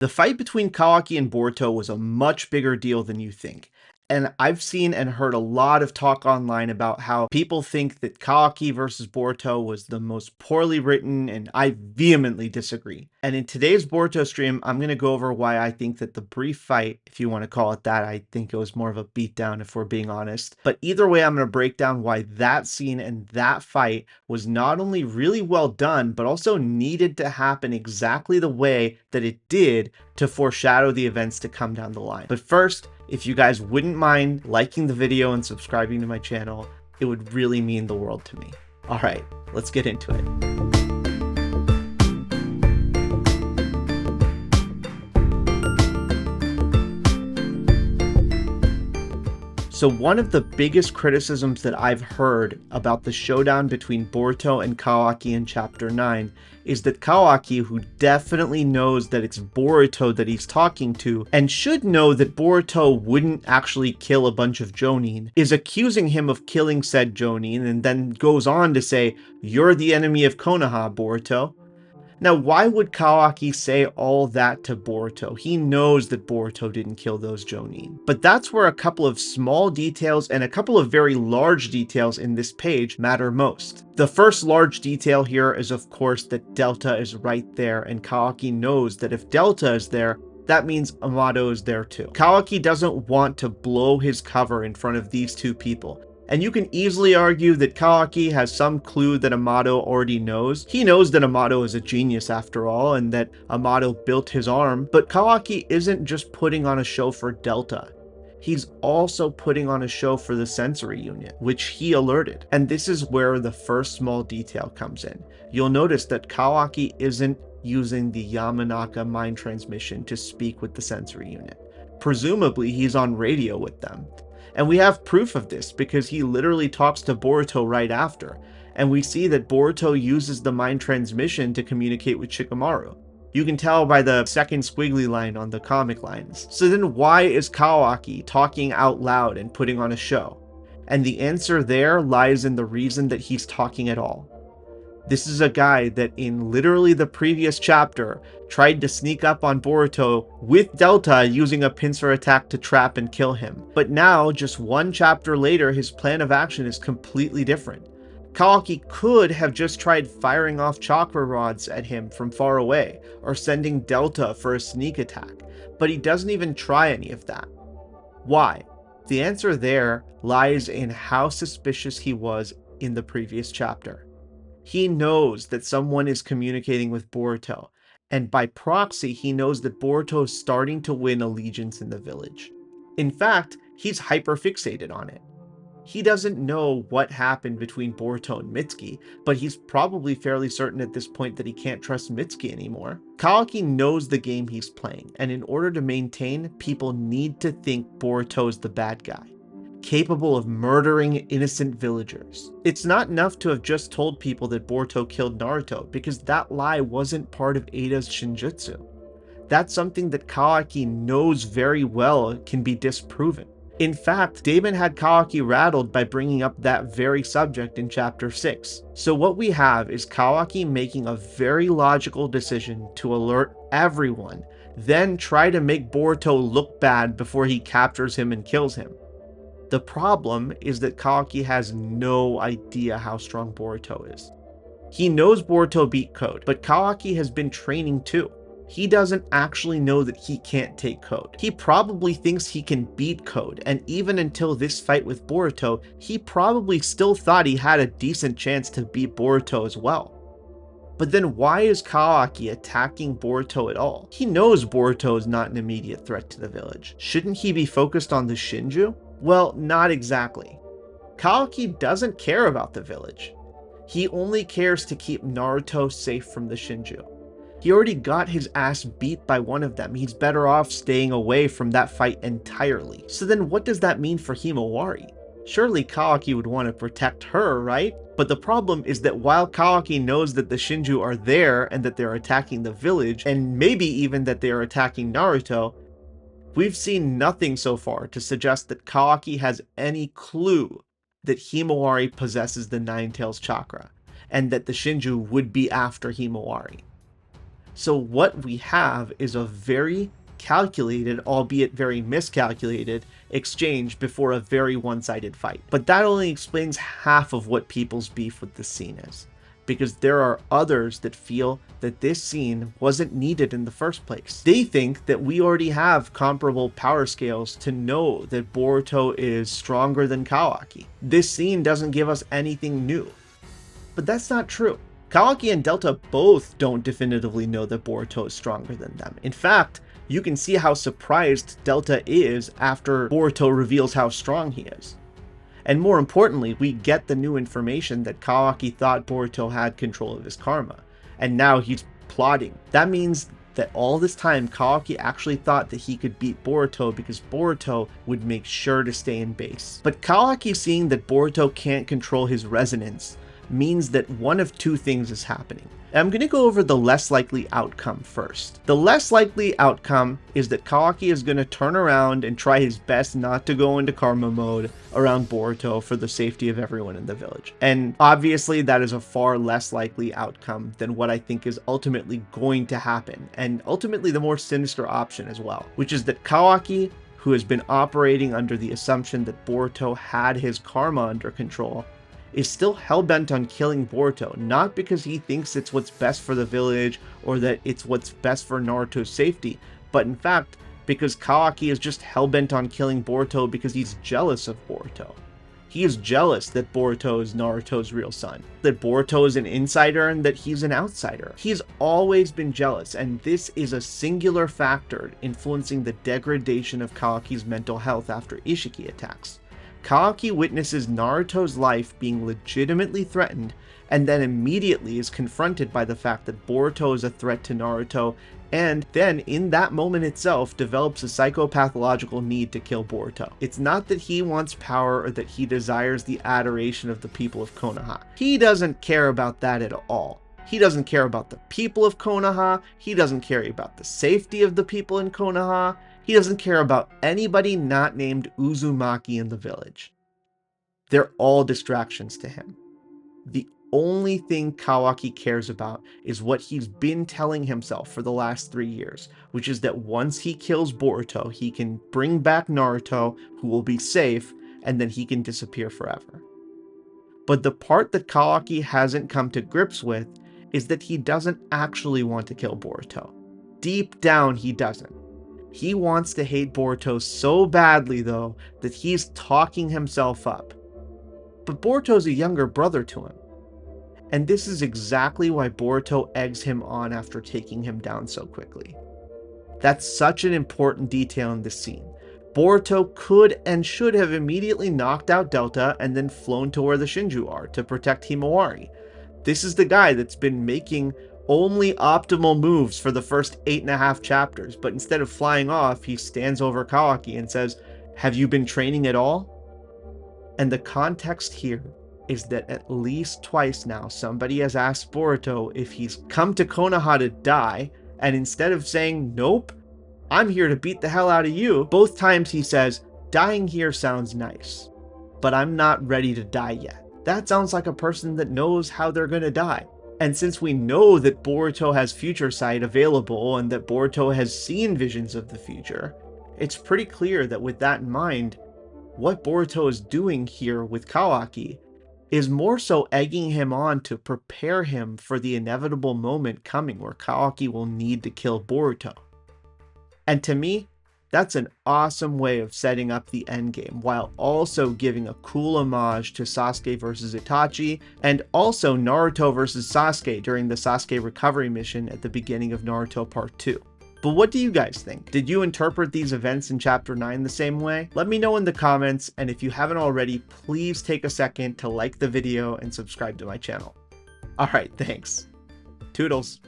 The fight between Kawaki and Boruto was a much bigger deal than you think. And I've seen and heard a lot of talk online about how people think that Kawaki versus Boruto was the most poorly written, and I vehemently disagree. And in today's Boruto stream, I'm going to go over why I think that the brief fight, if you want to call it that, I think it was more of a beatdown if we're being honest. But either way, I'm going to break down why that scene and that fight was not only really well done, but also needed to happen exactly the way that it did to foreshadow the events to come down the line. But first, if you guys wouldn't mind liking the video and subscribing to my channel, it would really mean the world to me. All right, let's get into it. So one of the biggest criticisms that I've heard about the showdown between Boruto and Kawaki in Chapter 9 is that Kawaki, who definitely knows that it's Boruto that he's talking to, and should know that Boruto wouldn't actually kill a bunch of Jonin, is accusing him of killing said Jonin, and then goes on to say, "You're the enemy of Konoha, Boruto." Now, why would Kawaki say all that to Boruto? He knows that Boruto didn't kill those Jonin. But that's where a couple of small details and a couple of very large details in this page matter most. The first large detail here is, of course, that Delta is right there, and Kawaki knows that if Delta is there, that means Amato is there too. Kawaki doesn't want to blow his cover in front of these two people. And you can easily argue that Kawaki has some clue that Amato already knows. He knows that Amato is a genius after all, and that Amato built his arm, but Kawaki isn't just putting on a show for Delta. He's also putting on a show for the sensory unit, which he alerted. And this is where the first small detail comes in. You'll notice that Kawaki isn't using the Yamanaka mind transmission to speak with the sensory unit. Presumably, he's on radio with them. And we have proof of this because he literally talks to Boruto right after, and we see that Boruto uses the mind transmission to communicate with Shikamaru. You can tell by the second squiggly line on the comic lines. So then why is Kawaki talking out loud and putting on a show? And the answer there lies in the reason that he's talking at all. This is a guy that in literally the previous chapter tried to sneak up on Boruto with Delta using a pincer attack to trap and kill him. But now, just one chapter later, his plan of action is completely different. Kawaki could have just tried firing off chakra rods at him from far away, or sending Delta for a sneak attack, but he doesn't even try any of that. Why? The answer there lies in how suspicious he was in the previous chapter. He knows that someone is communicating with Boruto, and by proxy, he knows that Boruto is starting to win allegiance in the village. In fact, he's hyperfixated on it. He doesn't know what happened between Boruto and Mitsuki, but he's probably fairly certain at this point that he can't trust Mitsuki anymore. Kawaki knows the game he's playing, and in order to maintain, people need to think Boruto's the bad guy, capable of murdering innocent villagers. It's not enough to have just told people that Boruto killed Naruto, because that lie wasn't part of Ada's Shinjutsu. That's something that Kawaki knows very well can be disproven. In fact, Damon had Kawaki rattled by bringing up that very subject in Chapter 6. So what we have is Kawaki making a very logical decision to alert everyone, then try to make Boruto look bad before he captures him and kills him. The problem is that Kawaki has no idea how strong Boruto is. He knows Boruto beat Code, but Kawaki has been training too. He doesn't actually know that he can't take Code. He probably thinks he can beat Code, and even until this fight with Boruto, he probably still thought he had a decent chance to beat Boruto as well. But then why is Kawaki attacking Boruto at all? He knows Boruto is not an immediate threat to the village. Shouldn't he be focused on the Shinju? Well, not exactly. Kawaki doesn't care about the village. He only cares to keep Naruto safe from the Shinju. He already got his ass beat by one of them. He's better off staying away from that fight entirely. So then what does that mean for Himawari? Surely Kawaki would want to protect her, right? But the problem is that while Kawaki knows that the Shinju are there and that they're attacking the village, and maybe even that they are attacking Naruto, we've seen nothing so far to suggest that Kawaki has any clue that Himawari possesses the Nine Tails chakra, and that the Shinju would be after Himawari. So what we have is a very calculated, albeit very miscalculated, exchange before a very one-sided fight. But that only explains half of what people's beef with this scene is, because there are others that feel that this scene wasn't needed in the first place. They think that we already have comparable power scales to know that Boruto is stronger than Kawaki. This scene doesn't give us anything new. But that's not true. Kawaki and Delta both don't definitively know that Boruto is stronger than them. In fact, you can see how surprised Delta is after Boruto reveals how strong he is. And more importantly, we get the new information that Kawaki thought Boruto had control of his karma, and now he's plotting. That means that all this time Kawaki actually thought that he could beat Boruto because Boruto would make sure to stay in base. But Kawaki seeing that Boruto can't control his resonance means that one of two things is happening. I'm going to go over the less likely outcome first. The less likely outcome is that Kawaki is going to turn around and try his best not to go into karma mode around Boruto for the safety of everyone in the village. And obviously that is a far less likely outcome than what I think is ultimately going to happen, and ultimately the more sinister option as well, which is that Kawaki, who has been operating under the assumption that Boruto had his karma under control, is still hell-bent on killing Boruto, not because he thinks it's what's best for the village or that it's what's best for Naruto's safety, but in fact because Kawaki is just hell-bent on killing Boruto because he's jealous of Boruto. He is jealous that Boruto is Naruto's real son, that Boruto is an insider and that he's an outsider. He's always been jealous, and this is a singular factor influencing the degradation of Kawaki's mental health after Ishiki attacks. Kawaki witnesses Naruto's life being legitimately threatened, and then immediately is confronted by the fact that Boruto is a threat to Naruto, and then in that moment itself develops a psychopathological need to kill Boruto. It's not that he wants power or that he desires the adoration of the people of Konoha. He doesn't care about that at all. He doesn't care about the people of Konoha. He doesn't care about the safety of the people in Konoha. He doesn't care about anybody not named Uzumaki in the village. They're all distractions to him. The only thing Kawaki cares about is what he's been telling himself for the last 3 years, which is that once he kills Boruto, he can bring back Naruto, who will be safe, and then he can disappear forever. But the part that Kawaki hasn't come to grips with is that he doesn't actually want to kill Boruto. Deep down, he doesn't. He wants to hate Boruto so badly, though, that he's talking himself up. But Boruto's a younger brother to him. And this is exactly why Boruto eggs him on after taking him down so quickly. That's such an important detail in this scene. Boruto could and should have immediately knocked out Delta and then flown to where the Shinju are to protect Himawari. This is the guy that's been making only optimal moves for the first 8.5 chapters, but instead of flying off, he stands over Kawaki and says, "Have you been training at all?" And the context here is that at least twice now, somebody has asked Boruto if he's come to Konoha to die, and instead of saying, "Nope, I'm here to beat the hell out of you," both times he says, "Dying here sounds nice, but I'm not ready to die yet." That sounds like a person that knows how they're gonna die. And since we know that Boruto has future sight available and that Boruto has seen visions of the future, it's pretty clear that with that in mind, what Boruto is doing here with Kawaki is more so egging him on to prepare him for the inevitable moment coming where Kawaki will need to kill Boruto. And to me, that's an awesome way of setting up the endgame, while also giving a cool homage to Sasuke versus Itachi, and also Naruto versus Sasuke during the Sasuke recovery mission at the beginning of Naruto Part 2. But what do you guys think? Did you interpret these events in Chapter 9 the same way? Let me know in the comments, and if you haven't already, please take a second to like the video and subscribe to my channel. Alright, thanks. Toodles.